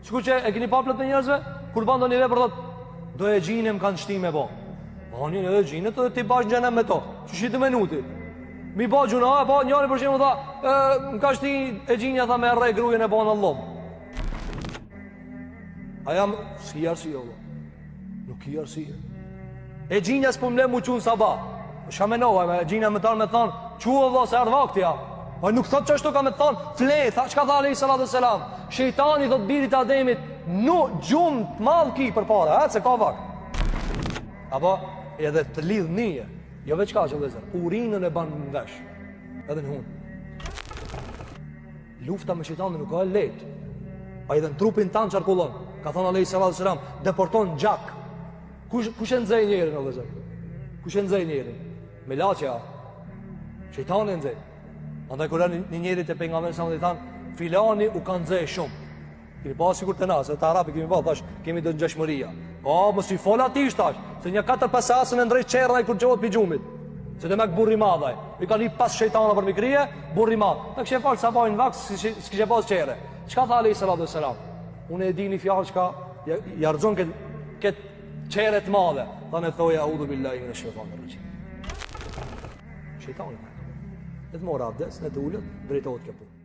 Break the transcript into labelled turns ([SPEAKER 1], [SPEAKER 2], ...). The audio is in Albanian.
[SPEAKER 1] Sikur që e keni pa plot të njerëzve, kur bën ndonjë vepër thotë, do e xhinim kanë shtime bë. Oni edhe xhinet edhe ti bash xhenem me to. Çuçi 2 minuti. Mi ba gjuna, ba njëri për shembull tha, më ka shti e xhinja tha me rrej grujen e bën Allah. A jam si arsi jo. Nuk i arsi. E xhinja s'po më le mu çun sabah. Shamenova me xhinja më tan me thon, "Çuo valla se ardh vakti ja." Po nuk thot çashtu ka me thon, "Fle, tha çka tha Ali sallallahu alaihi wasallam." Shejtani thot birit të Ademit, "Nu gjum të madh ki përpara, ha, se ka vakt." Apo edhe të lidh nije. Jo veç ka që vëzër, urinën e banë në vesh. Edhe në hunë. Lufta me shejtanin nuk ka e lehtë. A edhe në trupin tanë qarkullon. Ka thonë Alehi sallallahu alaihi wasallam, deporton gjak. Kush e nxej njerin o vëzër? Kush e nxej njerin? Me laçja. Shejtani e nxej. Andaj kur një njeri te pejgamberi sallallahu alaihi wasallam thanë, filani u ka nxej shumë. Keni pa sikur të na, se të arabi kemi pa, thash, kemi do ngjashmëria. Po, mos i fol atij tash, se një 4-5 asën e ndrej çerrë kur qohet pi xhumit. Se dhe me burri madhaj. I ka një pas shejtana për mikrije, burri madh. Në kështë e falë sa bajnë vaks, s'kështë pas qere. Qka tha Alehi sallallahu alaihi wasallam? Unë e di një fjallë qka jarëzon këtë qere të madhe. Tha në thoja, audhu billahi në shëfan në rëqim. Shejtani. Në të mora abdes, në të ullët, drejtojt këpër.